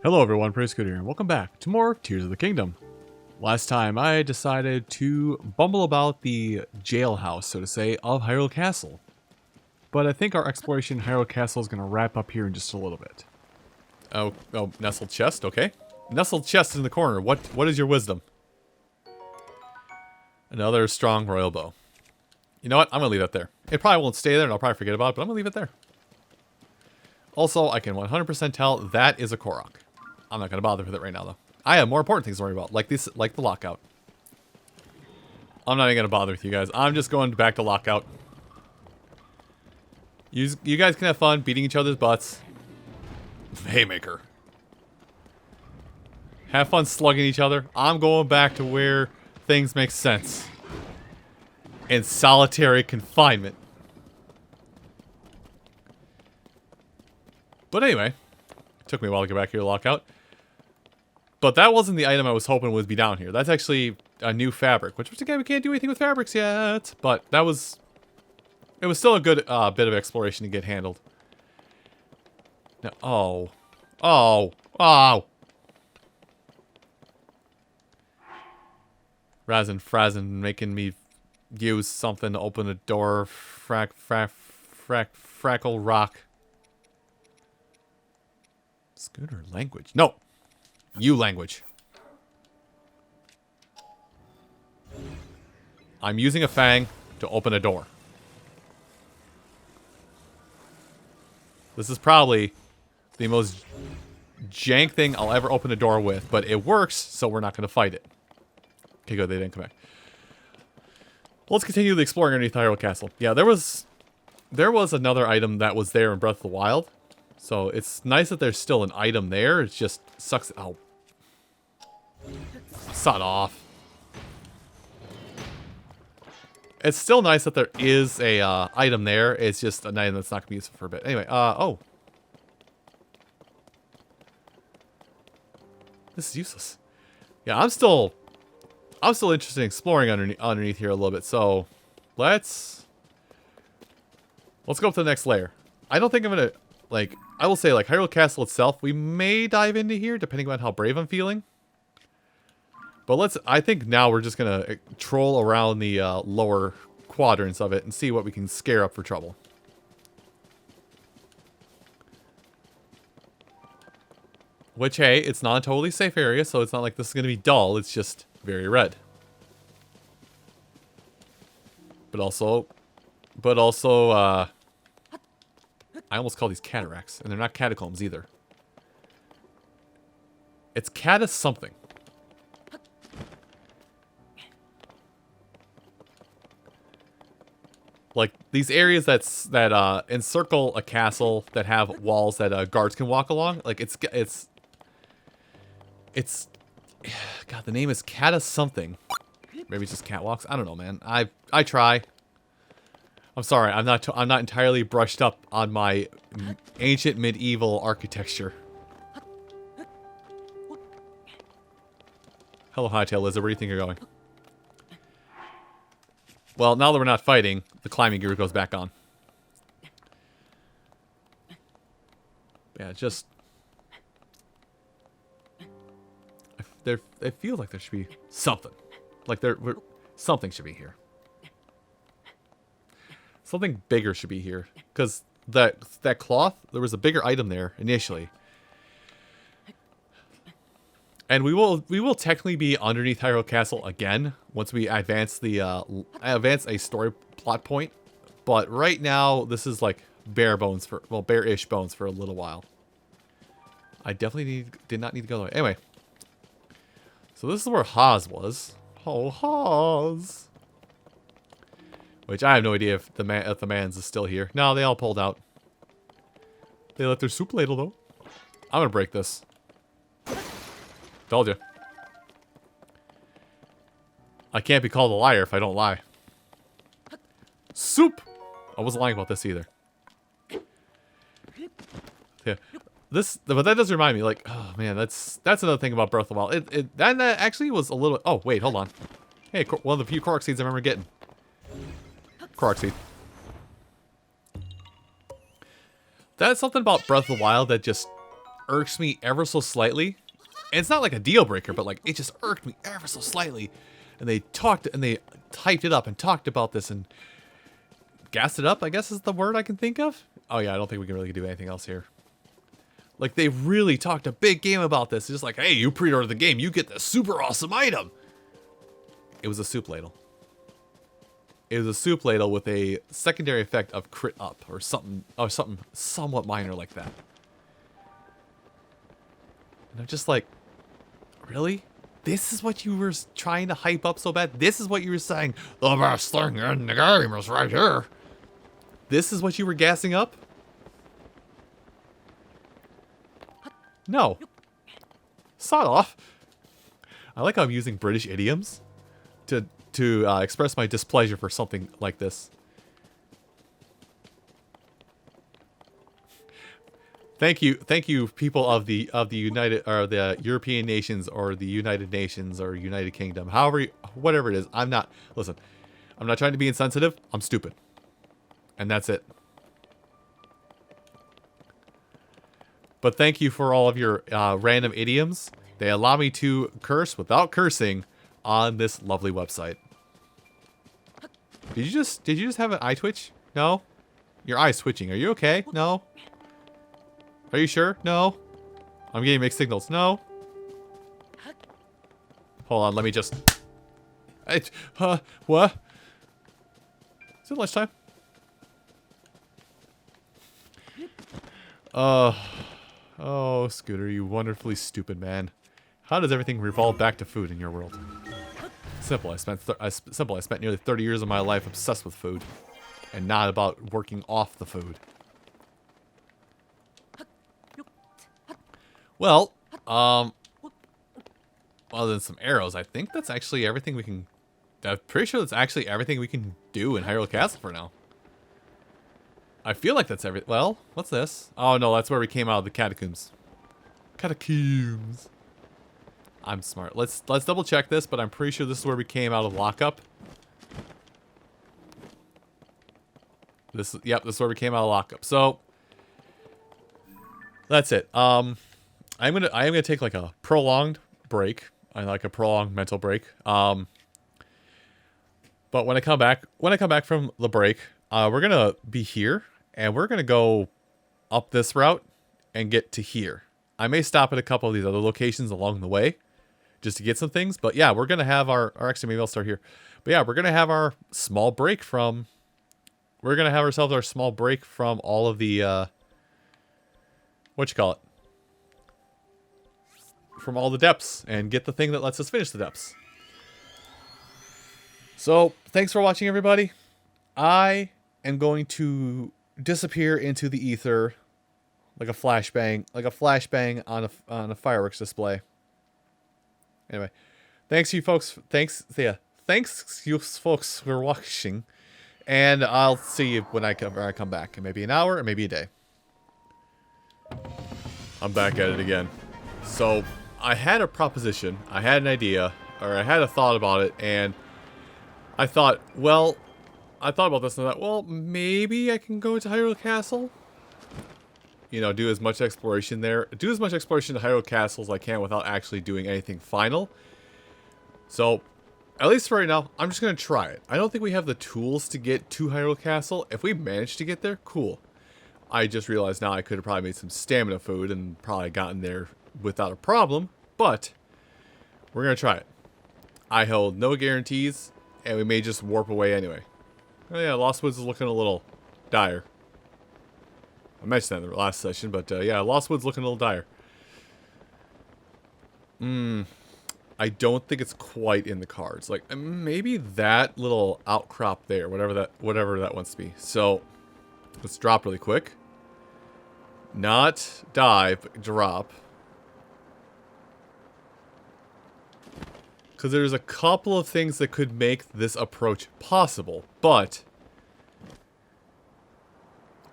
Hello everyone, Praise Good here, and welcome back to more Tears of the Kingdom. Last time I decided to bumble about the jailhouse, so to say, of Hyrule Castle. But I think our exploration in Hyrule Castle is going to wrap up here in just a little bit. Oh, nestled chest, okay. Nestled chest in the corner, what is your wisdom? Another strong royal bow. You know what, I'm going to leave that there. It probably won't stay there and I'll probably forget about it, but I'm going to leave it there. Also, I can 100% tell that is a Korok. I'm not going to bother with it right now, though. I have more important things to worry about, like the lockout. I'm not even going to bother with you guys. I'm just going back to lockout. You guys can have fun beating each other's butts. Haymaker. Have fun slugging each other. I'm going back to where things make sense. In solitary confinement. But anyway, it took me a while to get back here to lockout. But that wasn't the item I was hoping would be down here. That's actually a new fabric, which again, we can't do anything with fabrics yet. But that was... It was still a good bit of exploration to get handled. Now, oh. Razin Frazin making me use something to open a door. Frackle rock. Scooter language. No! You language. I'm using a fang to open a door. This is probably the most jank thing I'll ever open a door with, but it works, so we're not going to fight it. Okay, good, they didn't come back. Let's continue the exploring underneath Hyrule Castle. Yeah, there was another item that was there in Breath of the Wild. So it's nice that there's still an item there. It just sucks. Oh. Sod off. It's still nice that there is a item there. It's just an item that's not going to be useful for a bit. Anyway, oh. This is useless. Yeah, I'm still interested in exploring underneath here a little bit. So let's go up to the next layer. I don't think I'm going to... Like, I will say, like, Hyrule Castle itself, we may dive into here, depending on how brave I'm feeling. But I think now we're just going to troll around the lower quadrants of it and see what we can scare up for trouble. Which, hey, it's not a totally safe area, so it's not like this is going to be dull, it's just very red. But also, I almost call these cataracts, and they're not catacombs either. It's cata something. Like these areas that encircle a castle that have walls that guards can walk along. Like it's God, the name is cata something. Maybe it's just catwalks. I don't know, man. I try. I'm sorry, I'm not entirely brushed up on my ancient medieval architecture. Hello, Hightail Lizard, where do you think you're going? Well, now that we're not fighting, the climbing gear goes back on. Yeah, just... It feels like there should be something. Like something should be here. Something bigger should be here, because that cloth, there was a bigger item there initially, and we will technically be underneath Hyrule Castle again once we advance a story plot point. But right now, this is like bare-ish bones for a little while. I definitely did not need to go there. Anyway, so this is where Haas was. Oh, Haas. Which I have no idea if the man's is still here. No, they all pulled out. They left their soup ladle though. I'm gonna break this. Told you. I can't be called a liar if I don't lie. Soup! I wasn't lying about this either. Yeah. But that does remind me, like, oh man, that's another thing about Breath of the Wild. That actually was a little... Oh, wait, hold on. Hey, one of the few Korok Seeds I remember getting. Korok Seed. That's something about Breath of the Wild that just irks me ever so slightly. And it's not like a deal breaker, but like it just irked me ever so slightly. And they hyped it up and talked about this and gassed it up, I guess is the word I can think of. Oh yeah, I don't think we can really do anything else here. Like they really talked a big game about this. It's just like, hey, you pre-order the game, you get this super awesome item. It was a soup ladle. It was a soup ladle with a secondary effect of crit up or something somewhat minor like that. And I'm just like, really? This is what you were trying to hype up so bad? This is what you were saying, the best thing in the game is right here. This is what you were gassing up? No. Sod off. I like how I'm using British idioms to express my displeasure for something like this. Thank you, people of the United or the European nations or the United Nations or United Kingdom, whatever it is. Listen, I'm not trying to be insensitive. I'm stupid, and that's it. But thank you for all of your random idioms. They allow me to curse without cursing on this lovely website. Did you just have an eye twitch? No? Your eye's twitching. Are you okay? No? Are you sure? No? I'm getting mixed signals. No? Hold on, let me just... what? Is it lunchtime? Oh, Scooter, you wonderfully stupid man. How does everything revolve back to food in your world? Simple. I spent nearly 30 years of my life obsessed with food, and not about working off the food. Well, other than some arrows, I think that's actually everything we can... I'm pretty sure that's actually everything we can do in Hyrule Castle for now. I feel like that's everything. Well, what's this? Oh no, that's where we came out of the catacombs. Catacombs. I'm smart. Let's double check this, but I'm pretty sure this is where we came out of lockup. Yep, this is where we came out of lockup. So that's it. I am gonna take like a prolonged break. I like a prolonged mental break. But when I come back from the break, we're gonna be here and we're gonna go up this route and get to here. I may stop at a couple of these other locations along the way just to get some things, but yeah, we're gonna have actually maybe I'll start here. But yeah, we're gonna have our small break from all of the from all the depths and get the thing that lets us finish the depths. So thanks for watching, everybody. I am going to disappear into the ether like a flashbang on a fireworks display. Anyway, thanks you folks. Thanks you folks for watching, and I'll see you when I come back in maybe an hour or maybe a day. I'm back at it again. So I had a proposition, I had an idea, or I had a thought about it, and I thought about this and I thought, well, maybe I can go to Hyrule Castle. You know, do as much exploration there. Do as much exploration to Hyrule Castle as I can without actually doing anything final. So, at least for right now, I'm just going to try it. I don't think we have the tools to get to Hyrule Castle. If we manage to get there, cool. I just realized now I could have probably made some stamina food and probably gotten there without a problem. But, we're going to try it. I hold no guarantees, and we may just warp away anyway. Oh yeah, Lost Woods is looking a little dire. I mentioned that in the last session, but yeah, Lost Woods looking a little dire. I don't think it's quite in the cards. Like, maybe that little outcrop there, whatever that wants to be. So, let's drop really quick. Not dive, but drop. Because there's a couple of things that could make this approach possible, but...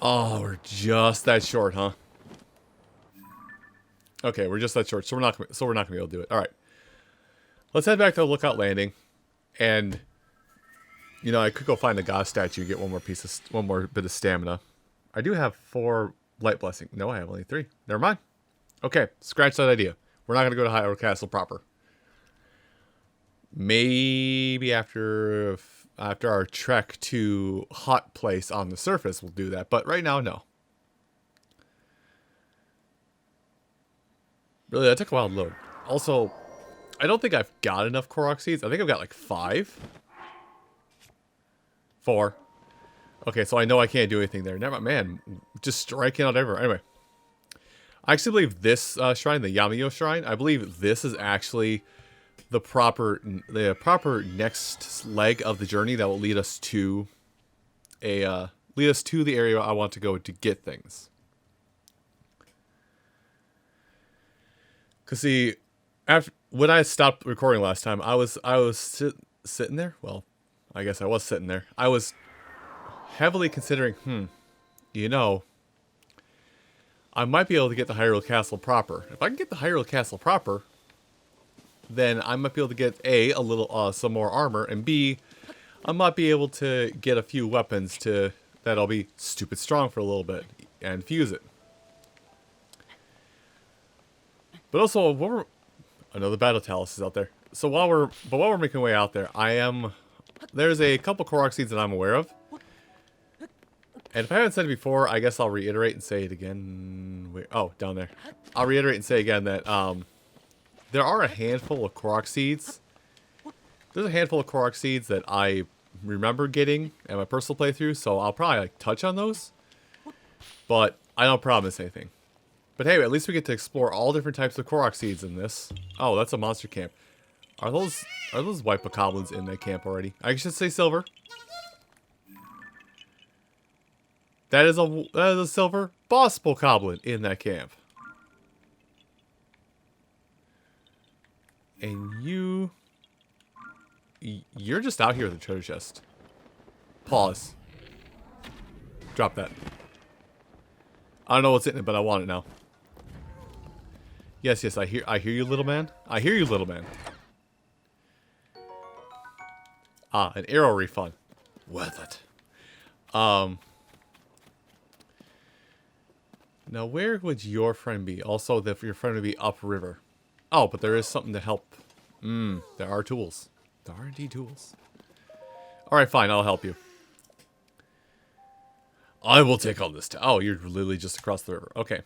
Oh, we're just that short, huh? Okay, we're just that short, so we're not gonna be able to do it. All right, let's head back to the Lookout Landing, and you know I could go find the God statue, get one more bit of stamina. I do have 4 light blessing. No, I have only 3. Never mind. Okay, scratch that idea. We're not going to go to Hyrule Castle proper. Maybe after our trek to Hot Place on the surface, we'll do that. But right now, no. Really, that took a while to load. Also, I don't think I've got enough Korok Seeds. I think I've got like 5. 4. Okay, so I know I can't do anything there. Never mind, man. Just striking out everywhere. Anyway. I actually believe this shrine, the Yamiyo Shrine, I believe this is actually the proper next leg of the journey that will lead us to the area I want to go to get things. Cause see, when I stopped recording last time, I was sitting there. Well, I guess I was sitting there. I was heavily considering, you know, I might be able to get the Hyrule Castle proper. If I can get the Hyrule Castle proper, then I might be able to get a little some more armor, and B, I might be able to get a few weapons that'll be stupid strong for a little bit and fuse it. But also, another battle talus is out there. So while we're making our way out there, there's a couple Korok Seeds that I'm aware of. And if I haven't said it before, I guess I'll reiterate and say it again. Oh, down there. I'll reiterate and say again that there are a handful of Korok Seeds. There's a handful of Korok Seeds that I remember getting in my personal playthrough, so I'll probably touch on those. But I don't promise anything. But hey, at least we get to explore all different types of Korok Seeds in this. Oh, that's a monster camp. Are those white bokoblins in that camp already? I should say silver. That is a silver boss bokoblin in that camp. And you're just out here with a treasure chest. Pause. Drop that. I don't know what's in it, but I want it now. Yes, I hear you, little man. I hear you, little man. Ah, an arrow refund. Worth it. Now, where would your friend be? Also, your friend would be upriver. Oh, but there is something to help. There are tools. There are indeed tools. Alright, fine. I'll help you. I will take on this. Oh, you're literally just across the river. Okay.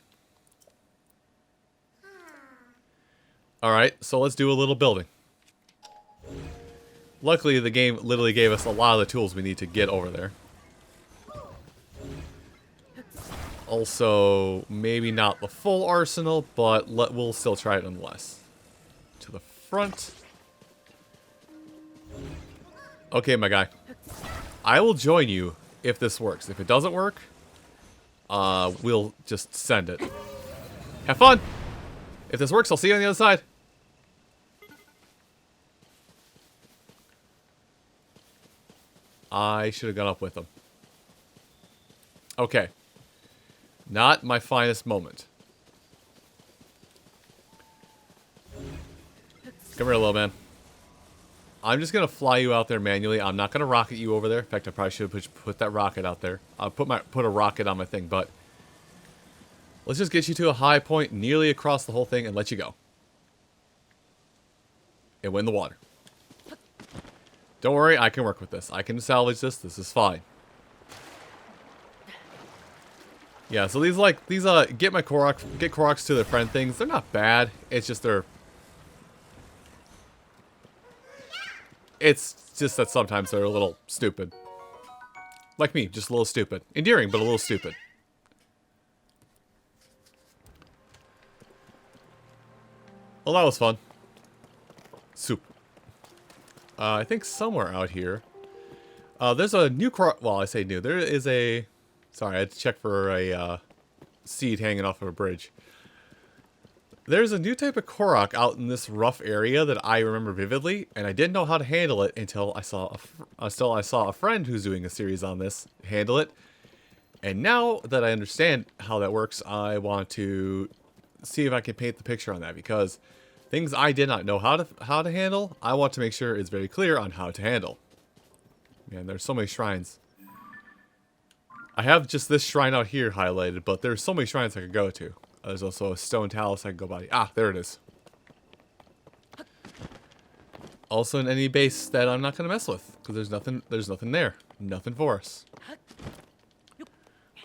Alright, so let's do a little building. Luckily, the game literally gave us a lot of the tools we need to get over there. Also, maybe not the full arsenal, but we'll still try it nonetheless. To the front. Okay, my guy. I will join you if this works. If it doesn't work, we'll just send it. Have fun! If this works, I'll see you on the other side. I should have gone up with him. Okay. Not my finest moment. Come here, little man. I'm just going to fly you out there manually. I'm not going to rocket you over there. In fact, I probably should have put that rocket out there. I'll put a rocket on my thing, but let's just get you to a high point nearly across the whole thing and let you go. And win the water. Don't worry, I can work with this. I can salvage this. This is fine. Yeah, so these get Koroks to their friend things. They're not bad. It's just that sometimes they're a little stupid. Like me, just a little stupid. Endearing, but a little stupid. Well, that was fun. Soup. I think somewhere out here, there's a new Korok. Well, I say new. There is a. Sorry, I had to check for a seed hanging off of a bridge. There's a new type of Korok out in this rough area that I remember vividly, and I didn't know how to handle it until I saw a friend who's doing a series on this handle it. And now that I understand how that works, I want to see if I can paint the picture on that, because things I did not know how to handle, I want to make sure it's very clear on how to handle. Man, there's so many shrines. I have just this shrine out here highlighted, but there's so many shrines I could go to. There's also a stone talus I can go by. Ah, there it is. Also an enemy base that I'm not gonna mess with because there's nothing there, nothing for us.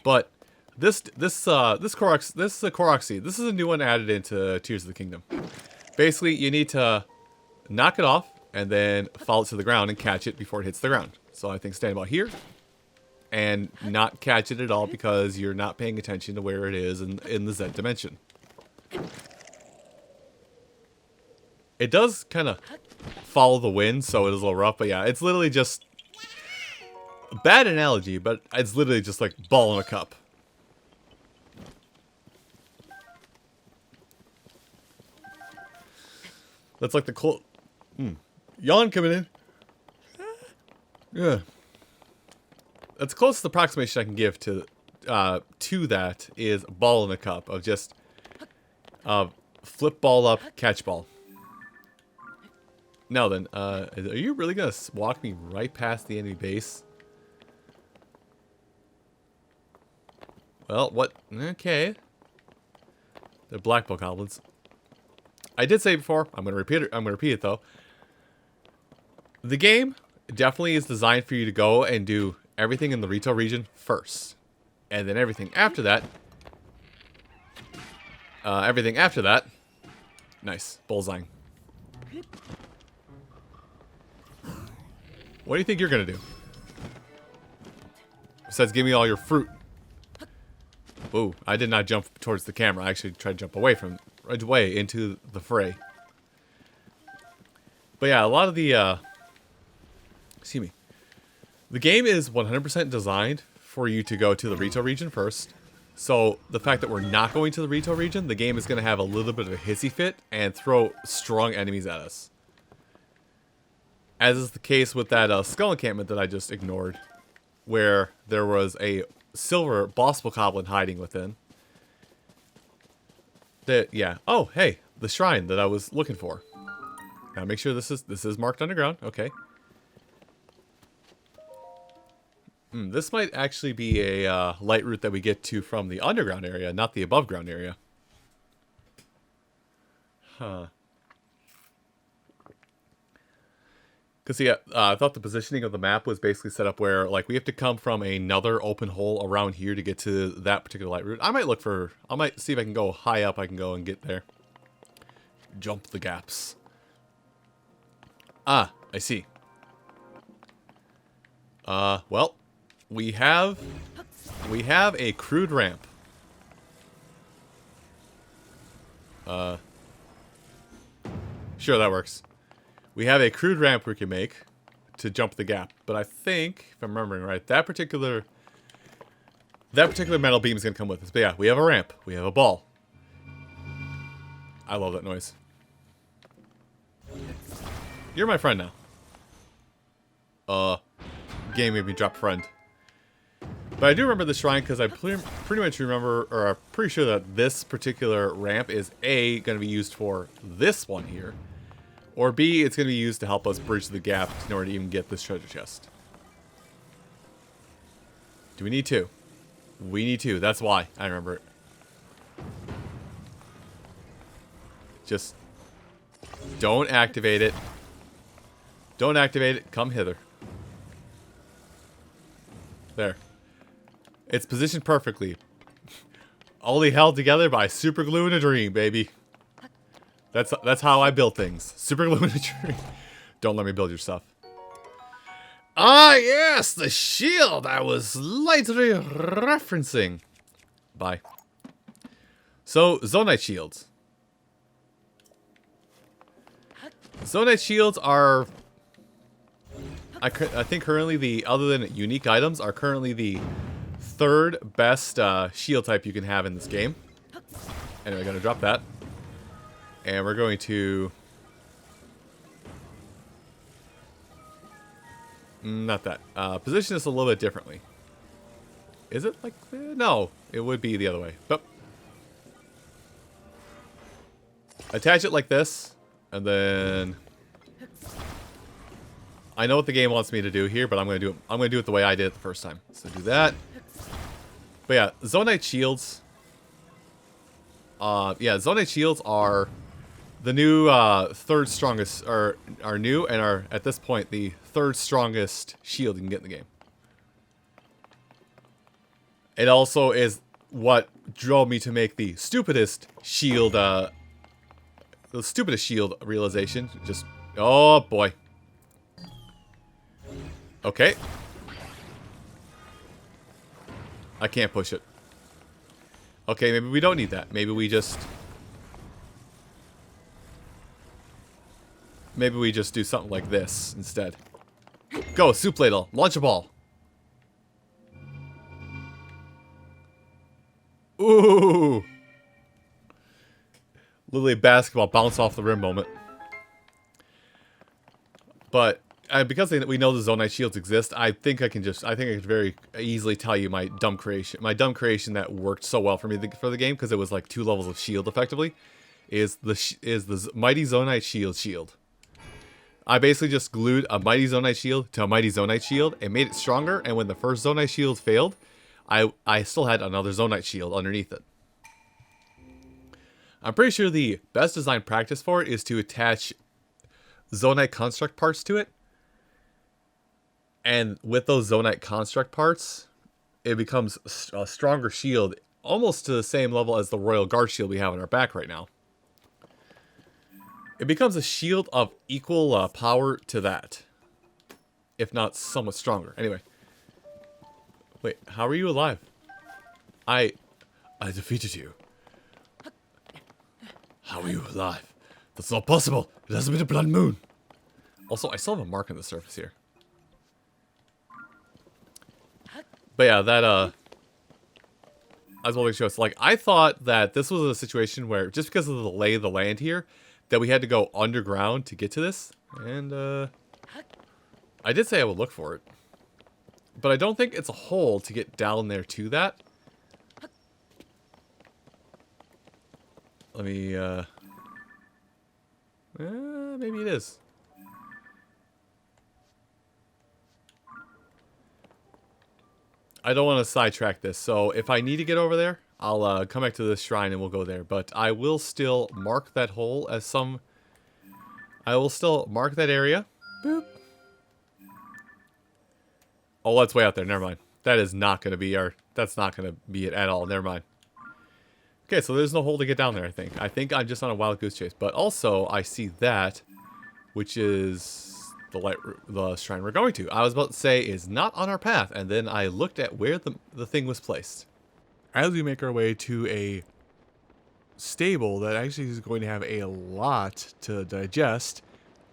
But this Korok Seed, this is a new one added into Tears of the Kingdom. Basically, you need to knock it off and then fall it to the ground and catch it before it hits the ground. So I think stand about here and not catch it at all because you're not paying attention to where it is in the Z dimension. It does kind of follow the wind, so it is a little rough, but yeah, it's literally just a bad analogy, but it's literally just like ball in a cup. That's like the yawn coming in. Yeah. That's the closest approximation I can give to that is ball in a cup of just flip ball up, catch ball. Now then, are you really gonna walk me right past the enemy base? Well, what? Okay. They're black bolt goblins. I did say before. I'm gonna repeat it. I'm gonna repeat it though. The game definitely is designed for you to go and do everything in the retail region first, and then everything after that. Nice bullseye. What do you think you're gonna do? Besides, give me all your fruit. Ooh, I did not jump towards the camera. I actually tried to jump away into the fray. But yeah, a lot of the excuse me. The game is 100% designed for you to go to the retail region first. So the fact that we're not going to the retail region, the game is going to have a little bit of a hissy fit and throw strong enemies at us. As is the case with that skull encampment that I just ignored, where there was a silver boss bokoblin hiding within. Yeah. Oh, hey, the shrine that I was looking for. Now make sure this is marked underground. Okay. This might actually be a light route that we get to from the underground area, not the above ground area. Huh. Because yeah, I thought the positioning of the map was basically set up where like we have to come from another open hole around here to get to that particular light route. I might see if I can go high up. I can go and get there. Jump the gaps. Ah, I see. Well, we have a crude ramp. Sure, that works. We have a crude ramp we can make to jump the gap, but I think, if I'm remembering right, that particular metal beam is going to come with us. But yeah, we have a ramp. We have a ball. I love that noise. You're my friend now. Game made me drop friend. But I do remember the shrine because I pretty much remember, or I'm pretty sure that this particular ramp is A, going to be used for this one here. Or B, it's going to be used to help us bridge the gap in order to even get this treasure chest. Do we need two? We need two. That's why. I remember it. Just don't activate it. Don't activate it. Come hither. There. It's positioned perfectly. Only held together by super glue in a dream, baby. That's how I build things. Super glue in a dream. Don't let me build your stuff. Ah, yes, the shield I was lightly referencing. Bye. So, Zonite shields. Zonite shields are... I think currently other than unique items, are currently the third best shield type you can have in this game. Anyway, gonna drop that. And we're going to... Not that. Position this a little bit differently. Is it like... no, it would be the other way. But attach it like this. And then... I know what the game wants me to do here, but I'm going to do it the way I did it the first time. So do that. But yeah, Zonite shields Yeah, Zonite shields are the new third strongest, or are new and are at this point the third strongest shield you can get in the game. It also is what drove me to make the stupidest shield realization. Just, oh boy. Okay. I can't push it. Okay, maybe we don't need that. Maybe we just do something like this instead. Go, soup ladle, launch a ball. Ooh. Literally basketball bounce off the rim moment. But because we know the Zonite shields exist, I think I can very easily tell you my dumb creation. My dumb creation that worked so well for me for the game, because it was like 2 levels of shield effectively, is the Mighty Zonite shield. I basically just glued a Mighty Zonite shield to a Mighty Zonite shield and made it stronger, and when the first Zonite shield failed, I still had another Zonite shield underneath it. I'm pretty sure the best design practice for it is to attach Zonite construct parts to it. And with those Zonite construct parts, it becomes a stronger shield, almost to the same level as the Royal Guard shield we have on our back right now. It becomes a shield of equal power to that, if not somewhat stronger. Anyway. Wait, how are you alive? I defeated you. How are you alive? That's not possible. It hasn't been a blood moon. Also, I still have a mark on the surface here. But yeah, that, I was wanting to show us, like, I thought that this was a situation where, just because of the lay of the land here, that we had to go underground to get to this. And, I did say I would look for it. But I don't think it's a hole to get down there to that. Let me, maybe it is. I don't want to sidetrack this, so if I need to get over there, I'll come back to this shrine and we'll go there. But I will still mark that hole as some... I will still mark that area. Boop. Oh, that's way out there. Never mind. That is not going to be our... That's not going to be it at all. Never mind. Okay, so there's no hole to get down there, I think. I think I'm just on a wild goose chase. But also, I see that, which is the shrine we're going to. I was about to say is not on our path, and then I looked at where the thing was placed. As we make our way to a stable that actually is going to have a lot to digest,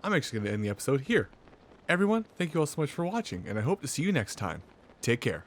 I'm actually going to end the episode here. Everyone, thank you all so much for watching, and I hope to see you next time. Take care.